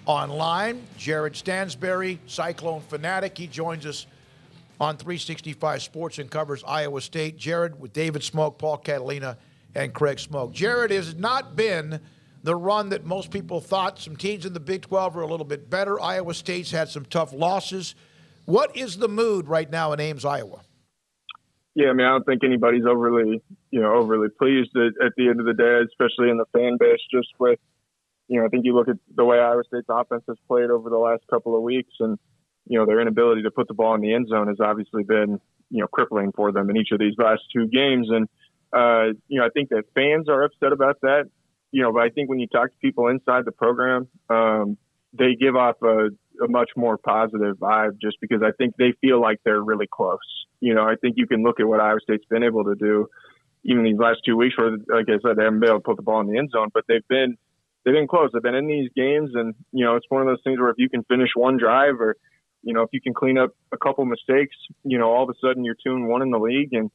online. Jared Stansbury, Cyclone fanatic. He joins us on 365 Sports and covers Iowa State. Jared with David Smoak, Paul Catalina, and Craig Smoak. Jared, has not been the run that most people thought. Some teams in the Big 12 are a little bit better. Iowa State's had some tough losses. What is the mood right now in Ames, Iowa? Yeah, I mean, I don't think anybody's overly pleased at the end of the day, especially in the fan base, just with, I think you look at the way Iowa State's offense has played over the last couple of weeks, and, their inability to put the ball in the end zone has obviously been, crippling for them in each of these last two games. And, I think that fans are upset about that, but I think when you talk to people inside the program, they give off a much more positive vibe just because I think they feel like they're really close. I think you can look at what Iowa State's been able to do even these last 2 weeks where, like I said, they haven't been able to put the ball in the end zone, but they've been close. They've been in these games, and, it's one of those things where if you can finish one drive or, if you can clean up a couple mistakes, all of a sudden you're 2-1 in the league and,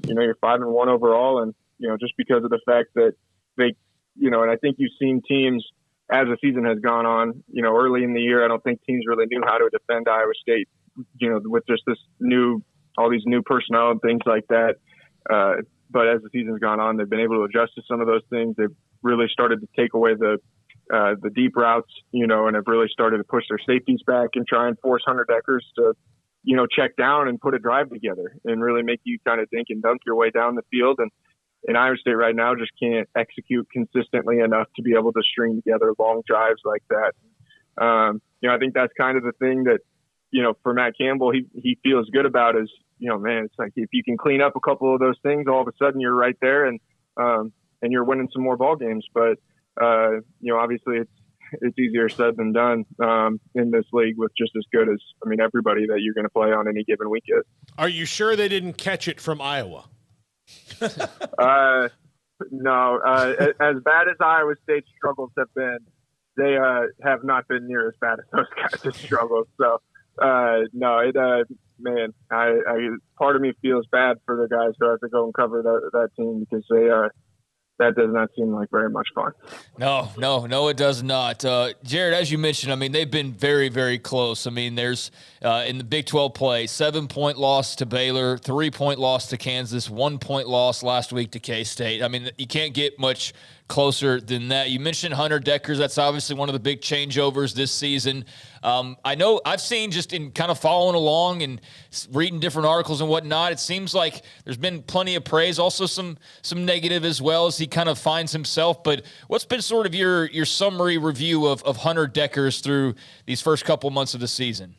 you're 5-1 overall. And, just because of the fact that they, and I think you've seen teams as the season has gone on, early in the year, I don't think teams really knew how to defend Iowa State, with just all these new personnel and things like that. But as the season's gone on, they've been able to adjust to some of those things. They've really started to take away the deep routes, and have really started to push their safeties back and try and force Hunter Dekker to, check down and put a drive together and really make you kind of dink and dunk your way down the field. And Iowa State right now just can't execute consistently enough to be able to string together long drives like that. I think that's kind of the thing that, for Matt Campbell, he feels good about is, man, it's like if you can clean up a couple of those things, all of a sudden you're right there and you're winning some more ball games. But, obviously it's easier said than done in this league with just as good as, everybody that you're going to play on any given weekend. Are you sure they didn't catch it from Iowa? No. As bad as Iowa State's struggles have been, they have not been near as bad as those guys' struggles. So, no, man, part of me feels bad for the guys who have to go and cover that team because that does not seem like very much fun. No, it does not. Jared, as you mentioned, they've been very, very close. There's in the Big 12 play, 7-point loss to Baylor, 3-point loss to Kansas, 1-point loss last week to K-State. You can't get much closer than that. You mentioned Hunter Dekker. That's obviously one of the big changeovers this season. I know I've seen just in kind of following along and reading different articles and whatnot, it seems like there's been plenty of praise, also some negative as well as he kind of finds himself. But what's been sort of your summary review of Hunter Dekker's through these first couple months of the season?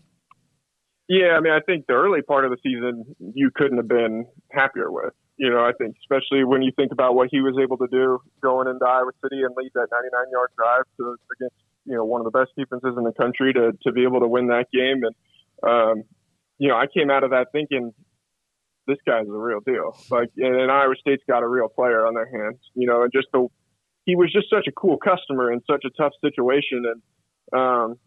Yeah, I think the early part of the season you couldn't have been happier with. I think especially when you think about what he was able to do going into Iowa City and lead that 99-yard drive against, one of the best defenses in the country to be able to win that game. And, I came out of that thinking this guy's the real deal. And Iowa State's got a real player on their hands, and he was just such a cool customer in such a tough situation. And,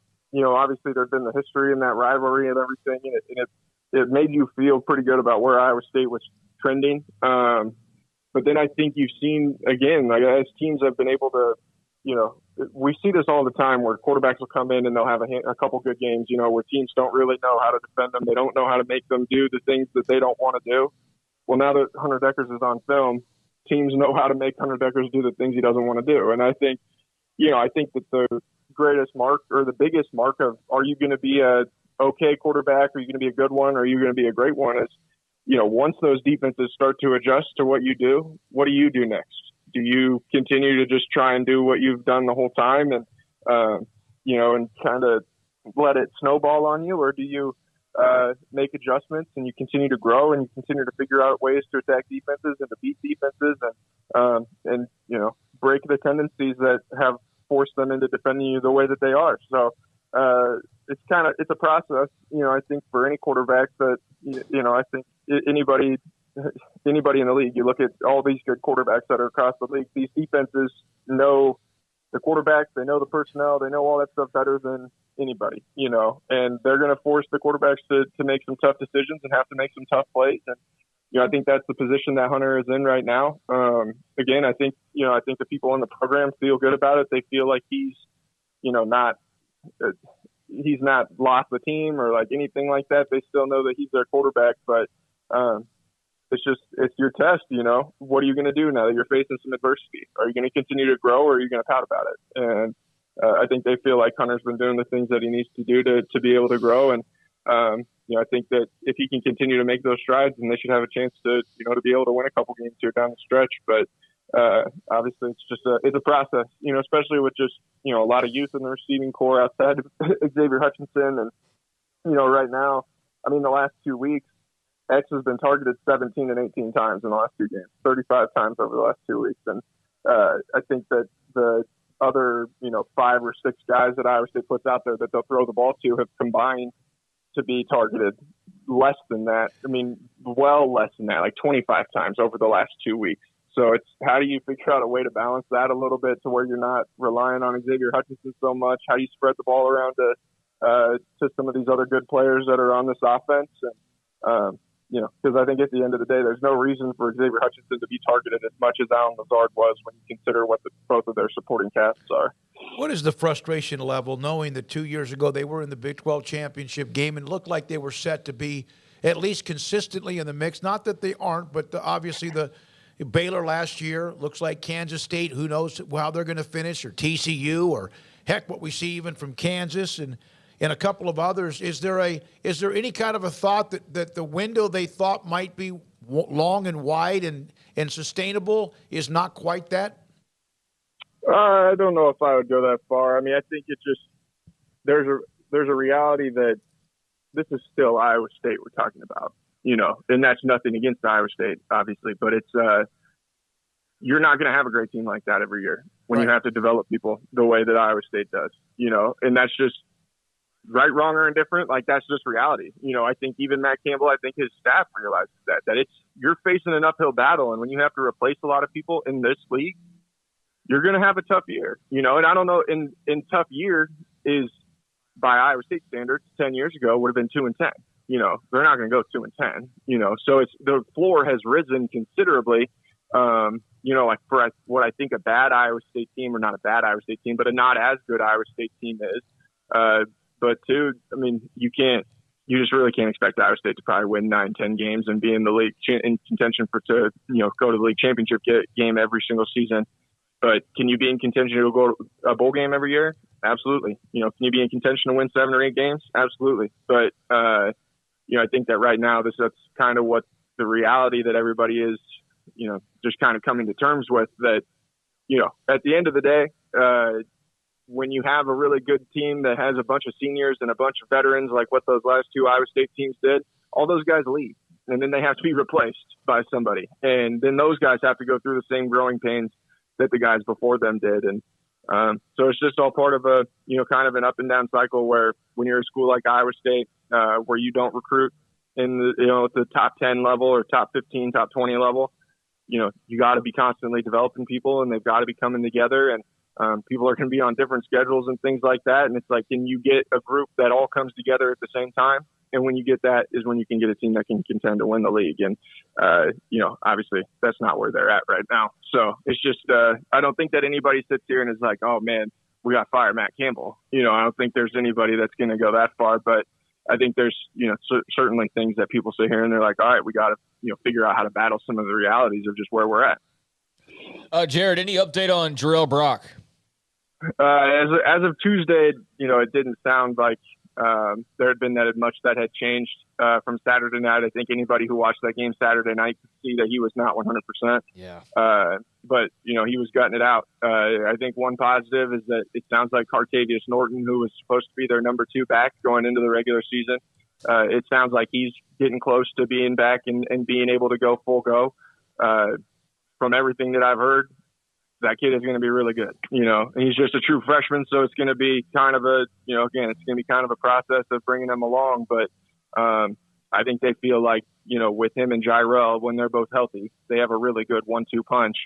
obviously there'd been the history and that rivalry and everything. And it made you feel pretty good about where Iowa State was trending. But then I think you've seen, again, as teams have been able to, we see this all the time where quarterbacks will come in and they'll have a couple good games, where teams don't really know how to defend them. They don't know how to make them do the things that they don't want to do. Well, now that Hunter Dekker is on film, teams know how to make Hunter Dekker do the things he doesn't want to do. And I think that the greatest mark or the biggest mark of, are you going to be a okay quarterback? Are you going to be a good one? Or are you going to be a great one? Is, once those defenses start to adjust to what you do, what do you do next? Do you continue to just try and do what you've done the whole time and, and kind of let it snowball on you? Or do you make adjustments and you continue to grow and you continue to figure out ways to attack defenses and to beat defenses and break the tendencies that have forced them into defending you the way that they are? So it's a process, I think for any quarterback that, I think anybody in the league, you look at all these good quarterbacks that are across the league, these defenses know the quarterbacks, they know the personnel, they know all that stuff better than anybody, and they're going to force the quarterbacks to make some tough decisions and have to make some tough plays. And, I think that's the position that Hunter is in right now. Again, I think the people in the program feel good about it. They feel like he's he's not lost the team or like anything like that. They still know that he's their quarterback, but it's your test. What are you going to do now that you're facing some adversity? Are you going to continue to grow, or are you going to pout about it? And I think they feel like Hunter's been doing the things that he needs to do to be able to grow. And I think that if he can continue to make those strides, then they should have a chance to be able to win a couple games here down the stretch. But obviously, it's a process, especially with just a lot of youth in the receiving core outside of Xavier Hutchinson. And right now, I mean, the last 2 weeks, X has been targeted 17 and 18 times in the last 2 games, 35 times over the last 2 weeks. And I think that the other 5 or 6 guys that Iowa State puts out there that they'll throw the ball to have combined to be targeted less than that. I mean, well less than that, like 25 times over the last 2 weeks. So it's how do you figure out a way to balance that a little bit to where you're not relying on Xavier Hutchinson so much? How do you spread the ball around to some of these other good players that are on this offense? And because I think at the end of the day, there's no reason for Xavier Hutchinson to be targeted as much as Allen Lazard was when you consider what both of their supporting casts are. What is the frustration level knowing that 2 years ago they were in the Big 12 championship game and looked like they were set to be at least consistently in the mix? Not that they aren't, but obviously the Baylor last year looks like Kansas State. Who knows how they're going to finish, or TCU, or heck, what we see even from Kansas and a couple of others. Is there any kind of a thought that the window they thought might be long and wide and sustainable is not quite that? I don't know if I would go that far. I mean, I think it's just there's a reality that this is still Iowa State we're talking about, and that's nothing against Iowa State, obviously, but it's you're not going to have a great team like that every year when you have to develop people the way that Iowa State does, and that's just right, wrong, or indifferent. Like, that's just reality. I think even Matt Campbell, I think his staff realizes that you're facing an uphill battle, and when you have to replace a lot of people in this league, you're going to have a tough year, and I don't know, in tough year is by Iowa State standards 10 years ago would have been 2-10. They're not going to go 2-10, so the floor has risen considerably. Like for what I think a bad Iowa State team, or not a bad Iowa State team, but a not as good Iowa State team is. But two, I mean, you just really can't expect Iowa State to probably win 9-10 games and be in the league in contention to go to the league championship game every single season. But can you be in contention to go to a bowl game every year? Absolutely. Can you be in contention to win 7 or 8 games? Absolutely. But, I think that right now that's kind of what the reality that everybody is, just kind of coming to terms with, that, at the end of the day, when you have a really good team that has a bunch of seniors and a bunch of veterans, like what those last 2 Iowa State teams did, all those guys leave, and then they have to be replaced by somebody. And then those guys have to go through the same growing pains that the guys before them did. And so it's just all part of a, kind of an up and down cycle where when you're a school like Iowa State, where you don't recruit in the top 10 level or top 15, top 20 level, you got to be constantly developing people, and they've got to be coming together, and people are going to be on different schedules and things like that. And it's like, can you get a group that all comes together at the same time? And when you get that is when you can get a team that can contend to win the league. And, obviously that's not where they're at right now. So it's just, I don't think that anybody sits here and is like, oh man, we got to fire Matt Campbell. I don't think there's anybody that's going to go that far, but I think there's, certainly things that people sit here and they're like, all right, we got to, figure out how to battle some of the realities of just where we're at. Jared, any update on Jarrell Brock? As of Tuesday, it didn't sound like there had been that much that had changed from Saturday night. I think anybody who watched that game Saturday night could see that he was not 100%. Yeah. But, he was gutting it out. I think one positive is that it sounds like Cartavius Norton, who was supposed to be their number 2 back going into the regular season, it sounds like he's getting close to being back and being able to go full go. From everything that I've heard, that kid is going to be really good, and he's just a true freshman. So it's going to be kind of a, again, it's going to be kind of a process of bringing him along. But I think they feel like, with him and Jarrell, when they're both healthy, they have a really good 1-2 punch,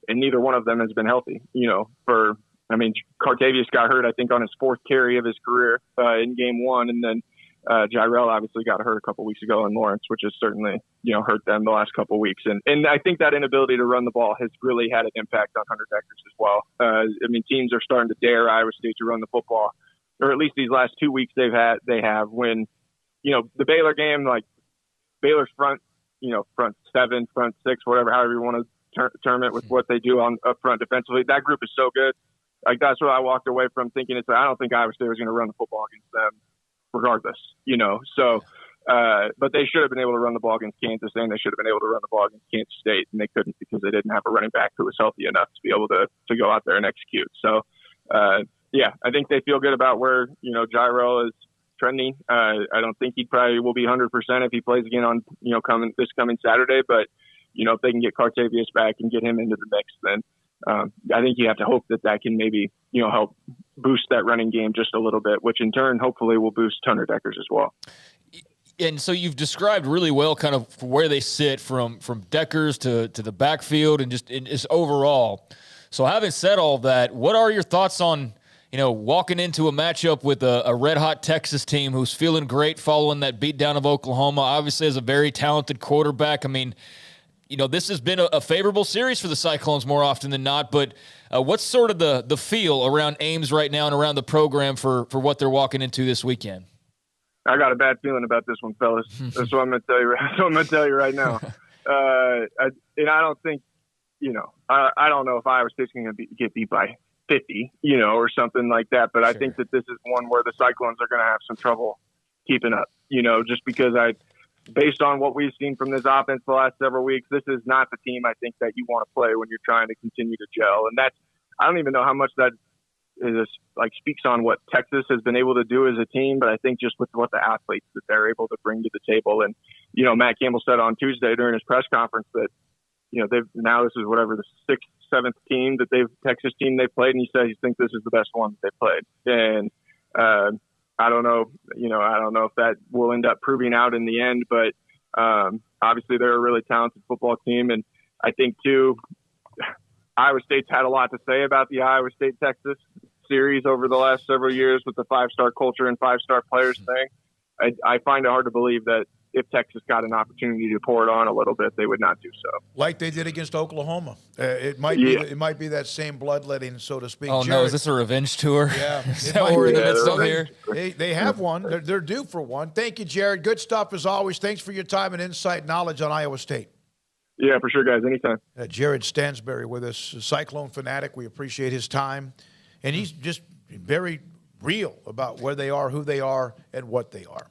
and neither one of them has been healthy, Cartavius got hurt, I think, on his 4th carry of his career in game 1. And then Jirel obviously got hurt a couple weeks ago in Lawrence, which has certainly, hurt them the last couple of weeks. And I think that inability to run the ball has really had an impact on Hunter Dekkers as well. Teams are starting to dare Iowa State to run the football, or at least these last 2 weeks they have when, the Baylor game, like Baylor's front 7, front 6, whatever, however you want to term it, with what they do on up front defensively. That group is so good. Like, that's what I walked away from thinking. I don't think Iowa State was going to run the football against them regardless, So, but they should have been able to run the ball against Kansas, and they should have been able to run the ball against Kansas State, and they couldn't because they didn't have a running back who was healthy enough to be able to go out there and execute. So, I think they feel good about where, Jirel is trending. I don't think he probably will be 100% if he plays again on, this coming Saturday, but, if they can get Cartavius back and get him into the mix, then I think you have to hope that can maybe, help boost that running game just a little bit, which in turn hopefully will boost Hunter Dekkers as well. And so you've described really well kind of where they sit from Dekkers to the backfield and just overall. So having said all that, what are your thoughts on, walking into a matchup with a red-hot Texas team who's feeling great following that beatdown of Oklahoma, obviously has a very talented quarterback? I mean, this has been a favorable series for the Cyclones more often than not, but what's sort of the feel around Ames right now and around the program for what they're walking into this weekend? I got a bad feeling about this one, fellas. That's what I'm going to tell you. That's what I'm going to tell you right now. I don't think, I don't know if Iowa State's going to get beat by 50, or something like that. But I think that this is one where the Cyclones are going to have some trouble keeping up, just because based on what we've seen from this offense the last several weeks, this is not the team I think that you want to play when you're trying to continue to gel. And I don't even know how much that is speaks on what Texas has been able to do as a team, but I think just with what the athletes that they're able to bring to the table. And, Matt Campbell said on Tuesday during his press conference that, this is whatever the 6th, 7th team Texas team they've played. And he said he thinks this is the best one that they've played. And, I don't know if that will end up proving out in the end, but obviously they're a really talented football team. And I think too, Iowa State's had a lot to say about the Iowa State-Texas series over the last several years with the 5-star culture and 5-star players thing. I find it hard to believe that if Texas got an opportunity to pour it on a little bit, they would not do so. Like they did against Oklahoma. It might be that same bloodletting, so to speak. Oh, Jared, no, is this a revenge tour? Yeah. Is that what we're in the midst of here? They have one. They're due for one. Thank you, Jared. Good stuff as always. Thanks for your time and insight and knowledge on Iowa State. Yeah, for sure, guys. Anytime. Jared Stansbury with us, Cyclone fanatic. We appreciate his time. And he's just very real about where they are, who they are, and what they are.